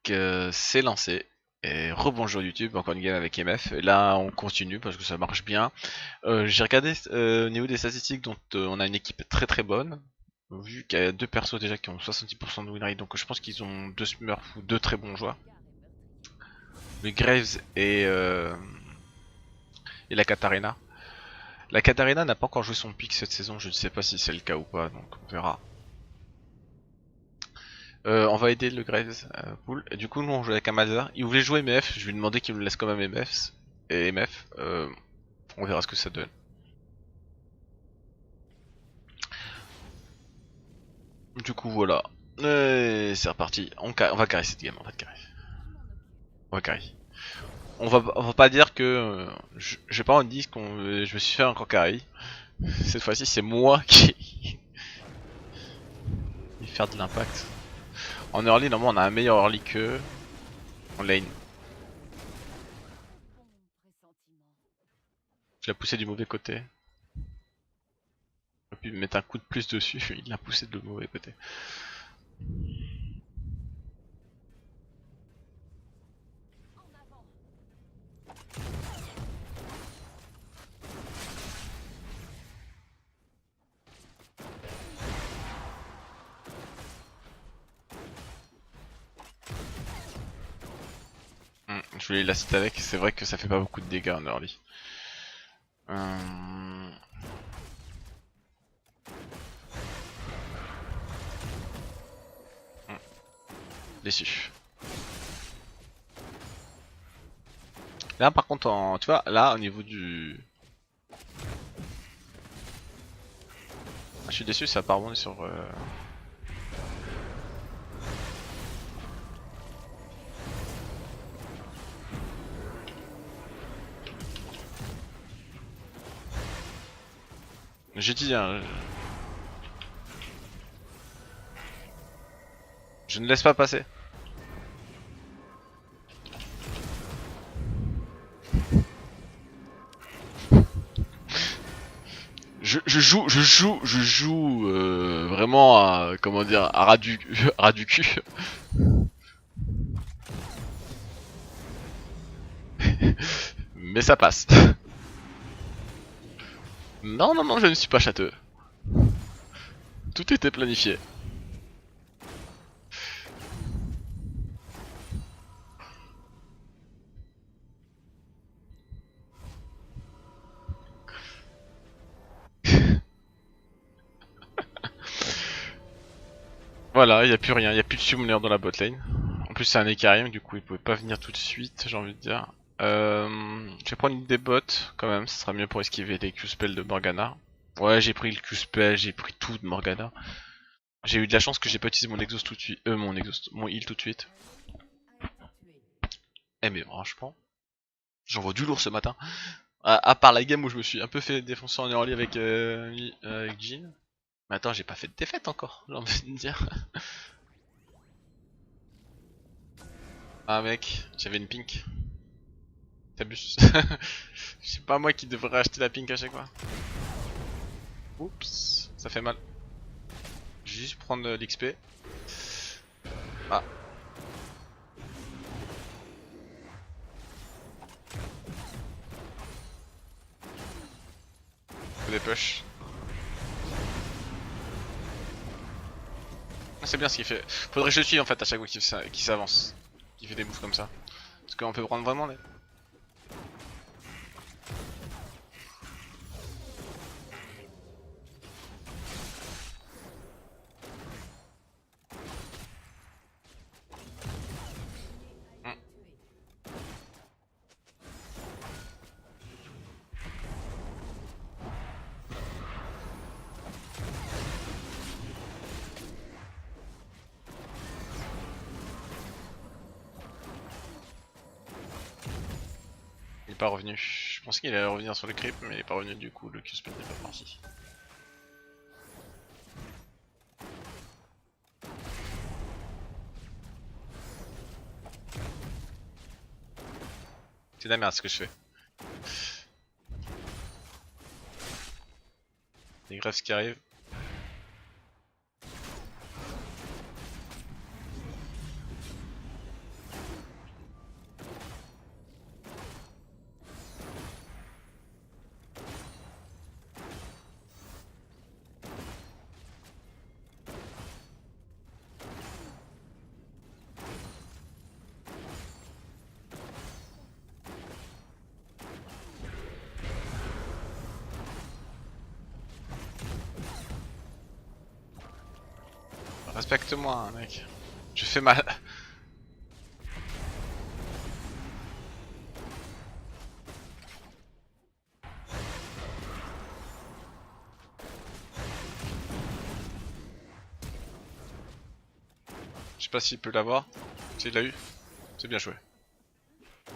c'est lancé. Et rebonjour YouTube, encore une game avec MF. Et là on continue parce que ça marche bien. J'ai regardé au niveau des statistiques, donc on a une équipe très très bonne. Vu qu'il y a deux persos déjà qui ont 70% de win rate, donc je pense qu'ils ont deux smurfs ou deux très bons joueurs. Le Graves et la Katarina. La Katarina n'a pas encore joué son pick cette saison, je ne sais pas si c'est le cas ou pas, donc on verra. On va aider le Graves pool. Et du coup, nous on joue avec un Malzahar. Il voulait jouer MF, je lui ai demandé qu'il me laisse quand même MF. Et MF, on verra ce que ça donne. Du coup, voilà. C'est reparti. On va carrer cette game, on va carrer. On va carrer. On va pas dire que. J'ai pas envie de dire que je me suis fait encore carry. Cette fois-ci, c'est moi qui vais faire de l'impact. En early, normalement, on a un meilleur early que. En lane. Je l'ai poussé du mauvais côté. J'aurais pu mettre un coup de plus dessus, il l'a poussé de mauvais côté. Je voulais la citer avec, c'est vrai que ça fait pas beaucoup de dégâts en early. Déçu. Là par contre, tu vois, là au niveau du... Je suis déçu, ça a pas rebondi sur... J'ai dit, hein, je ne laisse pas passer. Je joue vraiment à, comment dire, à ras du, à ras du cul. Mais ça passe. Non, non, non, je ne suis pas châteux. Tout était planifié. Voilà, il n'y a plus rien, il n'y a plus de summoner dans la botlane. En plus c'est un Ekarim, du coup il pouvait pas venir tout de suite, j'ai envie de dire. Je vais prendre une des bots quand même, ce sera mieux pour esquiver les Q-spells de Morgana. Ouais, j'ai pris le Q-spell, j'ai pris tout de Morgana. J'ai eu de la chance que j'ai pas utilisé mon exhaust tout de suite, mon heal tout de suite. Eh mais franchement, j'envoie du lourd ce matin. À part la game où je me suis un peu fait défoncer en early avec Jean. Mais attends, j'ai pas fait de défaite encore, j'ai envie de dire. Ah mec, j'avais une pink. T'abuses. C'est pas moi qui devrais acheter la pink à chaque fois. Oups, ça fait mal. Je vais juste prendre l'XP. Ah, faut des push. Ah, c'est bien ce qu'il fait. Faudrait que je le suive en fait à chaque fois qu'il s'avance. Qu'il fait des moves comme ça. Parce qu'on peut prendre vraiment les... Hmm. Il est pas revenu. Je pensais qu'il allait revenir sur le creep, mais il est pas revenu du coup. Le Q-spell n'est pas parti. C'est de la merde ce que je fais. Les Graves qui arrivent. Respecte-moi, mec. Je fais mal. Je sais pas s'il peut l'avoir. S'il l'a eu. C'est bien joué. Un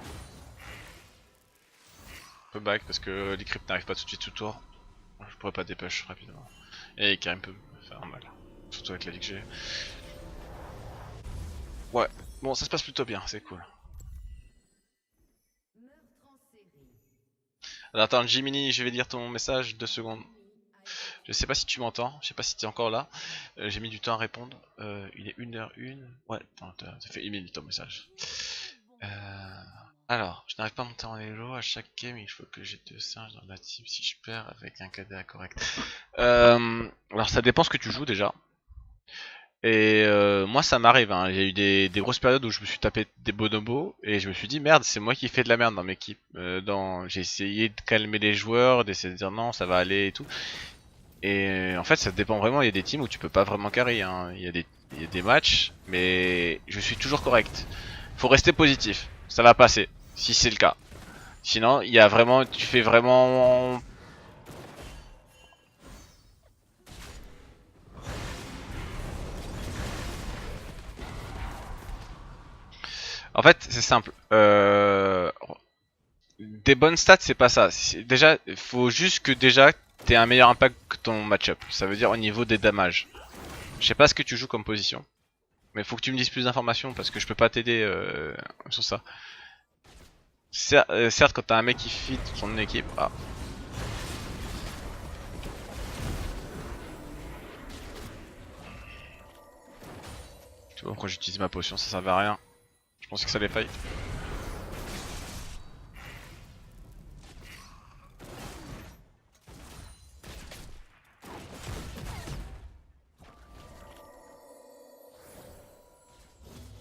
peu back parce que les creeps n'arrivent pas tout de suite sous tour. Je pourrais pas dépêcher rapidement. Et Karim peut me faire mal. Surtout avec la vie que j'ai. Ouais. Bon, ça se passe plutôt bien, c'est cool. Alors attends, Jiminy, je vais lire ton message 2 secondes. Je sais pas si tu m'entends, je sais pas si tu es encore là. J'ai mis du temps à répondre. Il est 1h01. Ouais, ça fait 1 minute ton message. Alors, je n'arrive pas à monter en elo à chaque game, il faut que j'ai 2 singes dans la team si je perds avec un KDA correct. Alors ça dépend ce que tu joues déjà. Et moi ça m'arrive, hein. Il y a eu des grosses périodes où je me suis tapé des bonobos et je me suis dit merde, c'est moi qui fais de la merde dans mes équipes. J'ai essayé de calmer les joueurs, d'essayer de dire non ça va aller et tout. Et en fait ça dépend vraiment, il y a des teams où tu peux pas vraiment carry, hein. Il y a des matchs, mais je suis toujours correct. Faut rester positif, ça va passer, si c'est le cas. Sinon il y a vraiment, tu fais vraiment... En fait c'est simple, des bonnes stats c'est pas ça. Déjà il faut juste que déjà t'aies un meilleur impact que ton match-up. Ça veut dire au niveau des damages. Je sais pas ce que tu joues comme position, mais faut que tu me dises plus d'informations parce que je peux pas t'aider sur ça. Certes quand t'as un mec qui fit son équipe... Ah. Tu vois pourquoi j'utilise ma potion, ça servait à rien. Je pensais que ça allait faillir.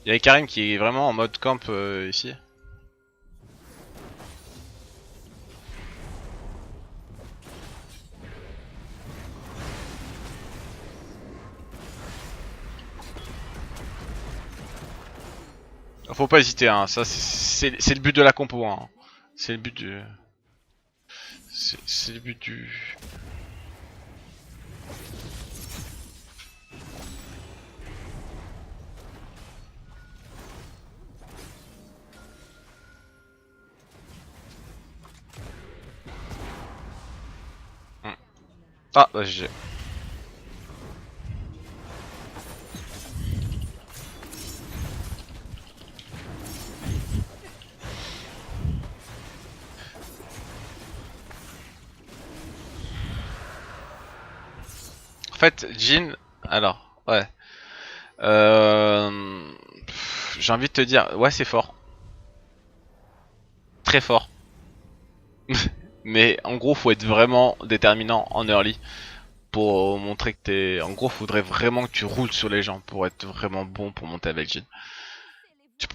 Il y a Karim qui est vraiment en mode camp ici. Faut pas hésiter, hein. Ça c'est le but de la compo, hein. C'est le but du... C'est le but du... Ah, bah GG. En fait, Jhin, alors, ouais. J'ai envie de te dire, ouais, c'est fort. Très fort. Mais en gros, faut être vraiment déterminant en early pour montrer que t'es... En gros, faudrait vraiment que tu roules sur les gens pour être vraiment bon pour monter avec Jhin.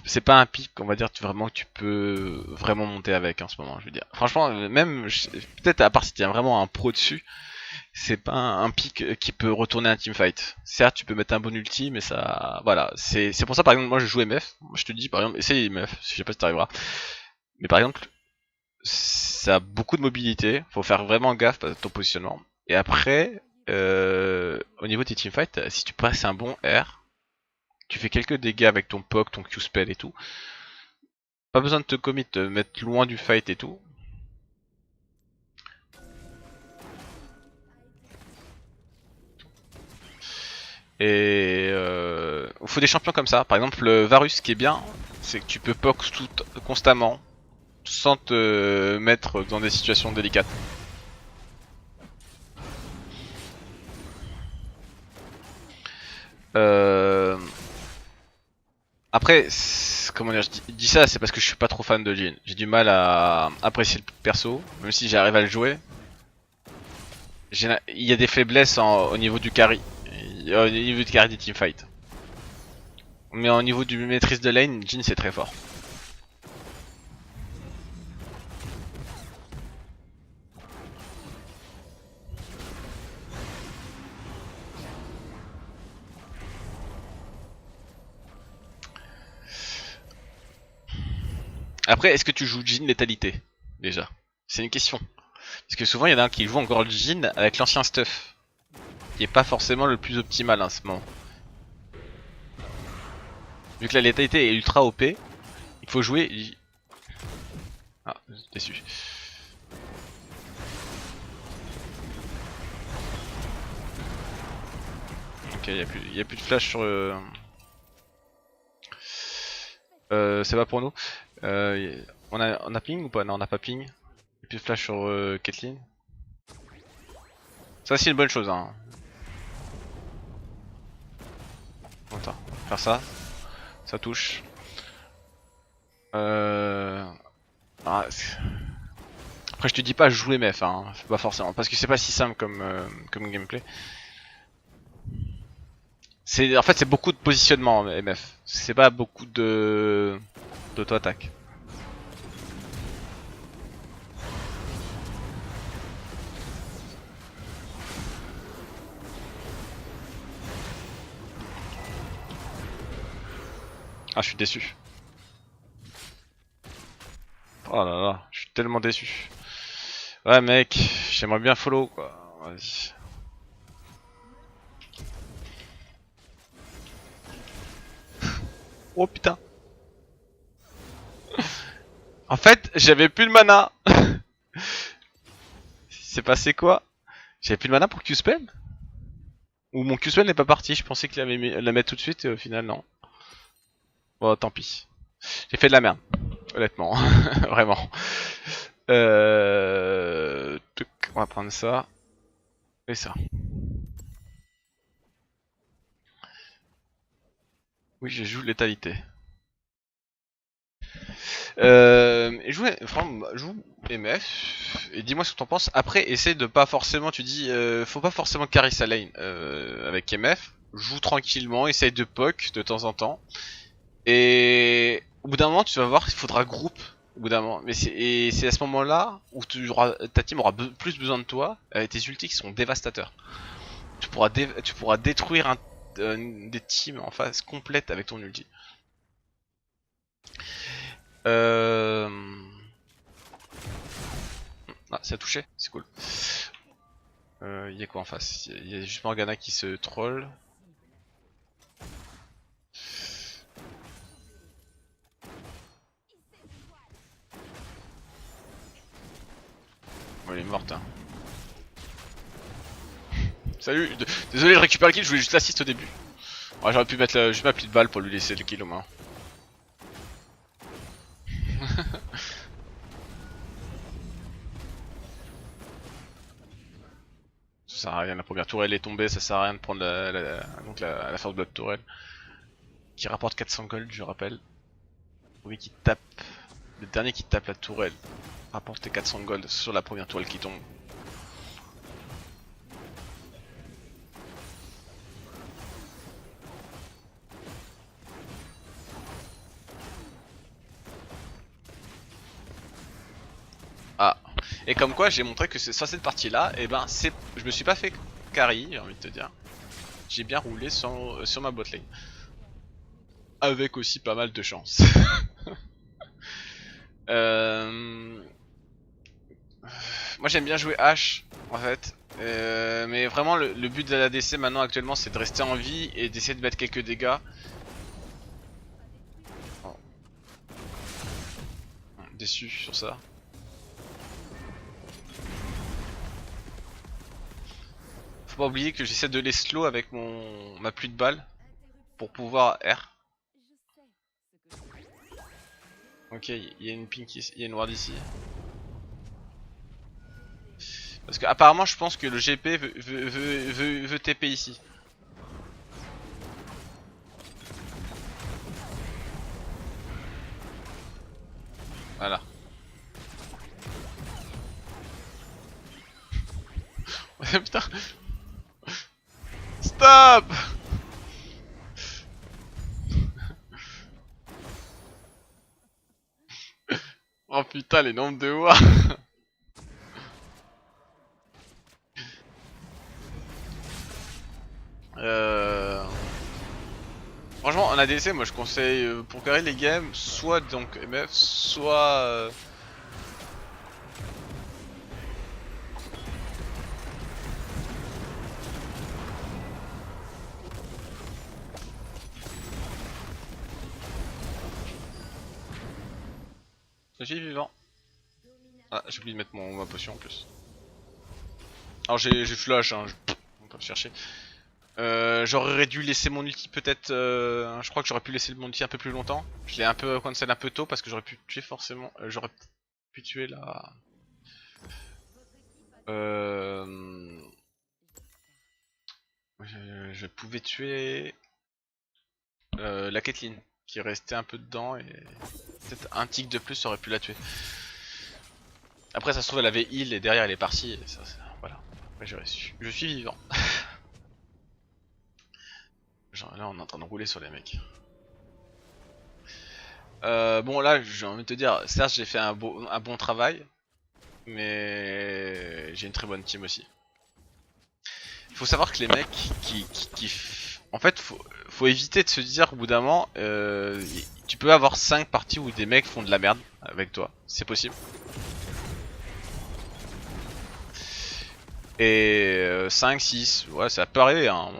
C'est pas un pic, on va dire, vraiment que tu peux vraiment monter avec en ce moment, je veux dire. Franchement, même, peut-être à part si t'as vraiment un pro dessus, c'est pas un pic qui peut retourner un teamfight. Certes, tu peux mettre un bon ulti, mais ça, voilà. C'est pour ça, par exemple, moi je joue MF. Moi, je te dis, par exemple, essaye MF. Je sais pas si t'arriveras. Mais par exemple, ça a beaucoup de mobilité. Faut faire vraiment gaffe à ton positionnement. Et après, au niveau des teamfights, si tu passes un bon R, tu fais quelques dégâts avec ton POC, ton Q-spell et tout. Pas besoin de te commit, te mettre loin du fight et tout. Et il faut des champions comme ça. Par exemple, le Varus, ce qui est bien, c'est que tu peux POC constamment sans te mettre dans des situations délicates. Après, comment dire, je dis ça, c'est parce que je suis pas trop fan de Jhin. J'ai du mal à apprécier le perso, même si j'arrive à le jouer. Il y a des faiblesses au niveau du carry, au niveau du carry des teamfights. Mais au niveau du maîtrise de lane, Jhin c'est très fort. Après, est-ce que tu joues Jhin létalité déjà? C'est une question. Parce que souvent il y en a un qui joue encore le Jhin avec l'ancien stuff, qui est pas forcément le plus optimal en ce moment. Vu que la létalité est ultra OP, il faut jouer. Ah, déçu. Ok, y a plus de flash sur. C'est pas pour nous. On a ping ou pas? Non, on a pas ping. Y'a plus de flash sur Caitlyn. Ça, c'est une bonne chose, hein. Attends, faire ça. Ça touche. Ah, après, je te dis pas jouer MF, hein. Pas forcément. Parce que c'est pas si simple comme gameplay. En fait, c'est beaucoup de positionnement MF. C'est pas beaucoup d'auto-attaque. Ah, je suis déçu. Oh là là, je suis tellement déçu. Ouais, mec, j'aimerais bien follow quoi. Vas-y. Oh putain. En fait, j'avais plus de mana. C'est passé quoi? J'avais plus de mana pour Q-spell? Ou mon Q-spell n'est pas parti, je pensais qu'il allait la mettre tout de suite et au final non. Bon, tant pis. J'ai fait de la merde, honnêtement. Vraiment. On va prendre ça. Et ça. Oui, je joue létalité. Joue MF et dis-moi ce que t'en penses. Après, essaye de pas forcément, tu dis, faut pas forcément carry sa lane avec MF. Joue tranquillement, essaye de poke de temps en temps. Et au bout d'un moment, tu vas voir, il faudra groupe. Au bout d'un moment, mais c'est à ce moment-là où ta team aura plus besoin de toi avec tes ultis qui sont dévastateurs. Tu pourras détruire des teams en phase complète avec ton ulti. Euh... Ah, ça a touché, c'est cool. Y'a quoi en face? Y a juste Morgana qui se troll. Bon, elle est morte. Hein. Salut, désolé, je récupère le kill, je voulais juste l'assist au début. Ouais, j'aurais pu mettre juste ma petite balle pour lui laisser le kill au moins. Ça sert à rien, la première tourelle est tombée, ça sert à rien de prendre la First Blood tourelle. Qui rapporte 400 gold, je rappelle. Oui, qui tape. Le dernier qui tape la tourelle rapporte 400 gold sur la première tourelle qui tombe. Ah. Et comme quoi j'ai montré que sur cette partie là, et ben je me suis pas fait carry, j'ai envie de te dire. J'ai bien roulé sur ma botlane. Avec aussi pas mal de chance. Moi j'aime bien jouer H en fait. Mais vraiment le but de la DC maintenant actuellement c'est de rester en vie et d'essayer de mettre quelques dégâts. Oh. Déçu sur ça. Faut pas oublier que j'essaie de les slow avec ma pluie de balles pour pouvoir R. Ok, il y a une pink ici, il y a une ward ici. Parce que apparemment je pense que le GP veut TP ici. Voilà. Putain. Stop. Oh putain les nombres de voix. Franchement ADC, moi je conseille pour carrer les games, soit donc MF, soit... Je suis vivant. Ah, j'ai oublié de mettre ma potion en plus. Alors j'ai flash, hein, on peut chercher. J'aurais dû laisser mon ulti peut-être. Je crois que j'aurais pu laisser mon ulti un peu plus longtemps. Je l'ai un peu cancel un peu tôt parce que j'aurais pu tuer forcément. J'aurais pu tuer la. Je pouvais tuer la Caitlyn qui restait un peu dedans et peut-être un tick de plus aurait pu la tuer. Après ça se trouve elle avait heal et derrière elle est partie. Et ça, voilà. Après j'ai réussi. Je suis vivant. Genre là on est en train de rouler sur les mecs. Bon là j'ai envie de te dire, certes j'ai fait un bon travail, mais j'ai une très bonne team aussi. Il faut savoir que les mecs en fait faut éviter de se dire au bout d'un moment, tu peux avoir 5 parties où des mecs font de la merde avec toi, c'est possible. Et 5, 6, ouais ça peut arriver hein.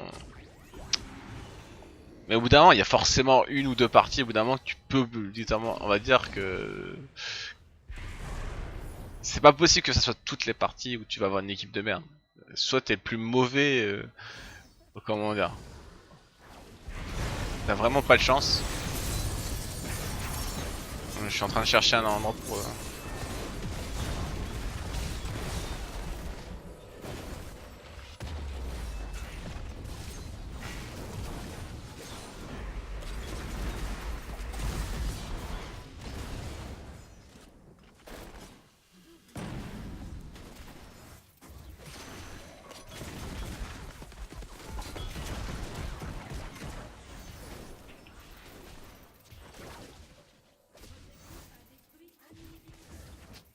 Mais au bout d'un moment, il y a forcément une ou deux parties. Au bout d'un moment, tu peux, littéralement, on va dire que c'est pas possible que ça soit toutes les parties où tu vas avoir une équipe de merde. Soit t'es le plus mauvais, comment dire, t'as vraiment pas de chance. Je suis en train de chercher un endroit pour.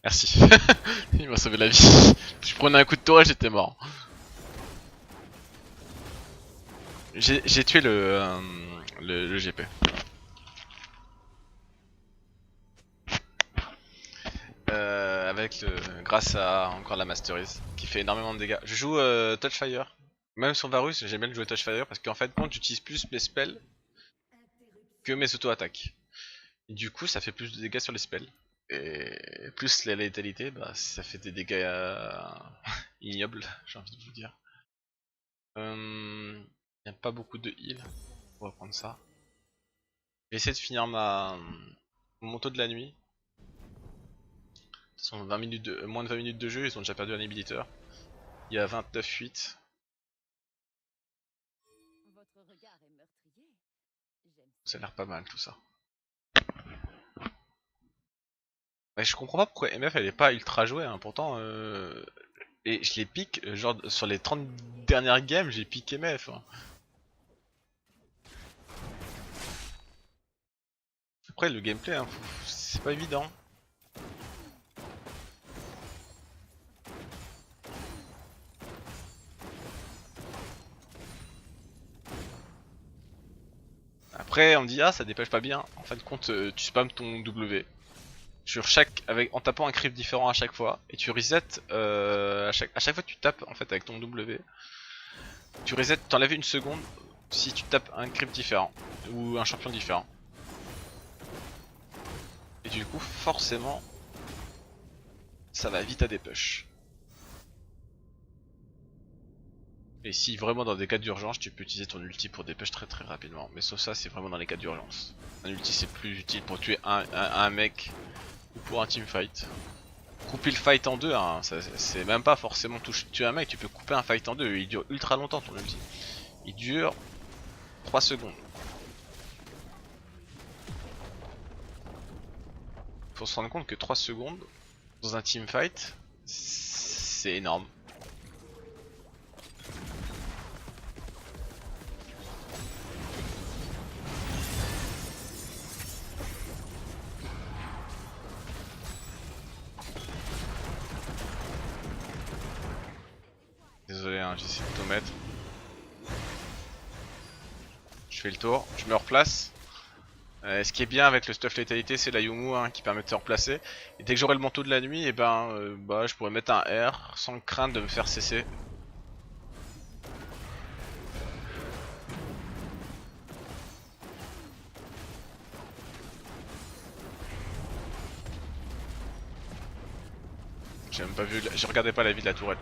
Merci. Il m'a sauvé la vie. Je prenais un coup de tourelle, j'étais mort. J'ai tué le GP. Grâce à encore la Masterise qui fait énormément de dégâts. Je joue Touchfire. Même sur Varus, j'aime bien jouer Touchfire parce qu'en fait, quand j'utilise plus mes spells que mes auto-attaques. Du coup, ça fait plus de dégâts sur les spells. Et plus la létalité, bah, ça fait des dégâts ignobles, j'ai envie de vous dire. Il n'y a pas beaucoup de heal. On va prendre ça. Je vais essayer de finir mon manteau de la nuit. De toute façon, moins de 20 minutes de jeu, ils ont déjà perdu un inhibiteur. Il y a 29-8. Ça a l'air pas mal tout ça. Ouais, je comprends pas pourquoi MF elle est pas ultra jouée, hein. Pourtant et je les pique, genre sur les 30 dernières games j'ai piqué MF hein. Après le gameplay hein, c'est pas évident. Après on me dit ah ça dépêche pas bien, en fin de compte tu spams ton W sur en tapant un crypt différent à chaque fois et tu resets à chaque fois que tu tapes en fait avec ton W. Tu resets, t'enlèves une seconde si tu tapes un crypt différent ou un champion différent. Et du coup forcément ça va vite à des push. Et si vraiment dans des cas d'urgence tu peux utiliser ton ulti pour des push très rapidement. Mais sauf ça c'est vraiment dans les cas d'urgence. Un ulti c'est plus utile pour tuer un mec ou pour un teamfight. Couper le fight en deux, hein, c'est même pas forcément tuer un mec, tu peux couper un fight en deux, il dure ultra longtemps ton ulti. Il dure 3 secondes. Faut se rendre compte que 3 secondes dans un teamfight, c'est énorme. Désolé, hein, j'essaie de tout mettre. Je fais le tour, je me replace. Ce qui est bien avec le stuff létalité, c'est la Yumu hein, qui permet de se replacer. Et dès que j'aurai le manteau de la nuit, et bah, je pourrais mettre un R sans crainte de me faire cesser. J'ai même pas vu, je regardais pas la vie de la tourelle.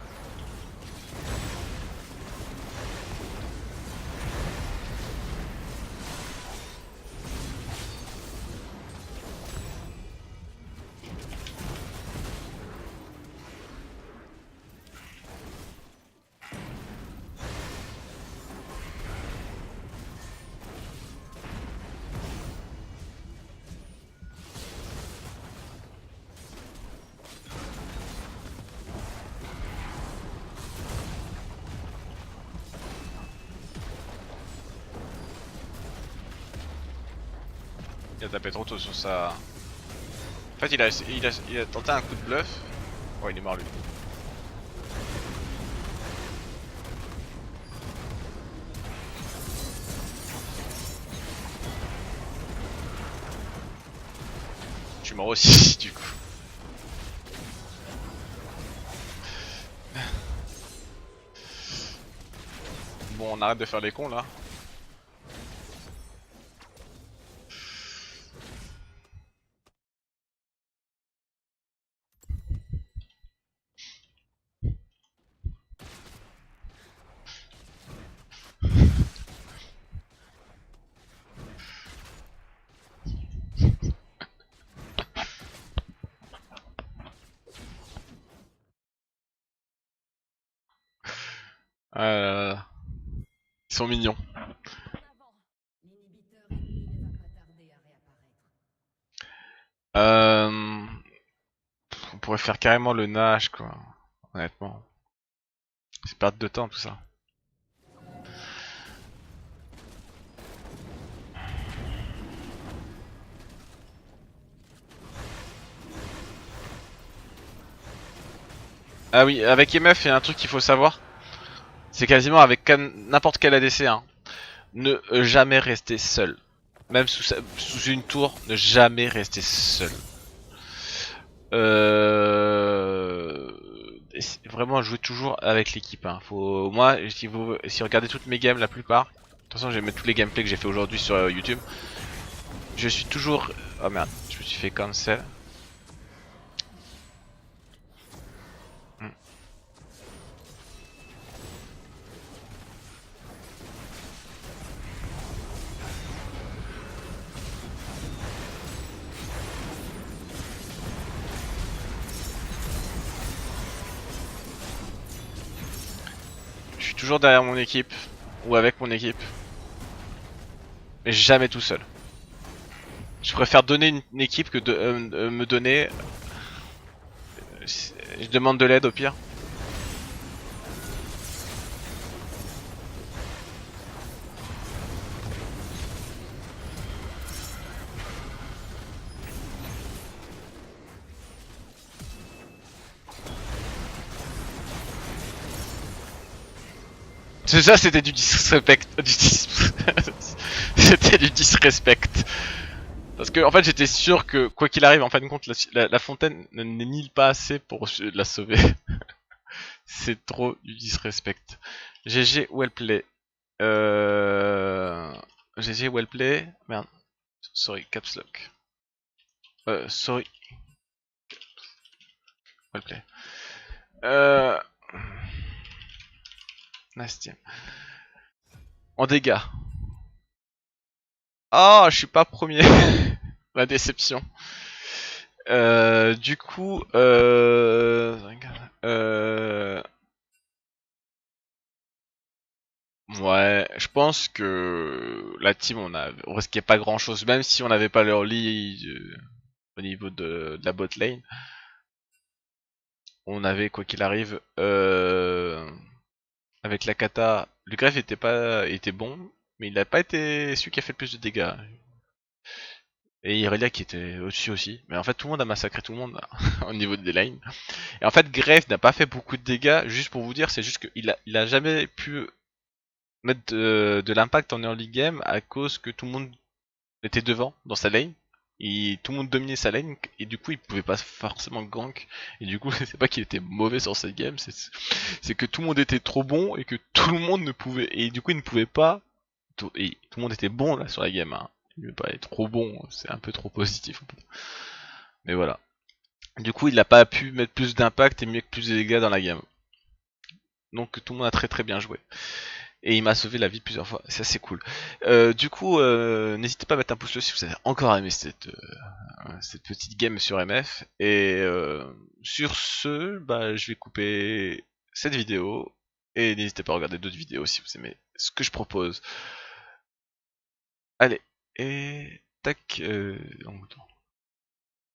Il a tapé trop tôt sur sa... En fait il a tenté un coup de bluff. Oh il est mort lui. Je suis mort aussi du coup. Bon on arrête de faire les cons là. Ils sont mignons. On pourrait faire carrément le nage quoi. Honnêtement. C'est perte de temps tout ça. Ah oui, avec MF, il y a un truc qu'il faut savoir. C'est quasiment avec n'importe quel ADC. Hein. Ne jamais rester seul. Même sous une tour, ne jamais rester seul. Vraiment jouer toujours avec l'équipe. Hein. Moi, si vous regardez toutes mes games, la plupart. De toute façon, je vais mettre tous les gameplays que j'ai fait aujourd'hui sur YouTube. Je suis toujours... Oh merde, je me suis fait cancel. Je suis toujours derrière mon équipe. Ou avec mon équipe. Mais jamais tout seul. Je préfère donner une équipe que de me donner... Je demande de l'aide au pire. C'est ça, c'était du disrespect. C'était du disrespect. Parce que en fait j'étais sûr que quoi qu'il arrive en fin de compte la fontaine n'est pas assez pour la sauver. C'est trop du disrespect. GG well play. GG well play. Merde. Sorry, caps lock. Sorry. Well play. Nasty. En dégâts. Ah, je suis pas premier. La déception. Du coup, ouais, je pense que la team, on risquait pas grand chose, même si on n'avait pas leur lead au niveau de la bot lane. On avait, quoi qu'il arrive, avec la kata, le greffe était bon, mais il n'a pas été celui qui a fait le plus de dégâts. Et Irelia qui était au-dessus aussi. Mais en fait, tout le monde a massacré tout le monde au niveau des lanes. Et en fait, Grave n'a pas fait beaucoup de dégâts. Juste pour vous dire, c'est juste qu'il a jamais pu mettre de l'impact en early game à cause que tout le monde était devant dans sa lane. Tout le monde dominait sa lane et du coup il pouvait pas forcément gank et du coup c'est pas qu'il était mauvais sur cette game, c'est que tout le monde était trop bon et que tout le monde ne pouvait et du coup il ne pouvait pas et tout le monde était bon là sur la game hein. Il ne pas être trop bon, c'est un peu trop positif. Mais voilà. Du coup il n'a pas pu mettre plus d'impact et mettre plus de dégâts dans la game. Donc tout le monde a très très bien joué. Et il m'a sauvé la vie plusieurs fois, ça c'est cool. Du coup, n'hésitez pas à mettre un pouce bleu si vous avez encore aimé cette petite game sur MF. Et sur ce, bah, je vais couper cette vidéo. Et n'hésitez pas à regarder d'autres vidéos si vous aimez ce que je propose. Allez, et tac.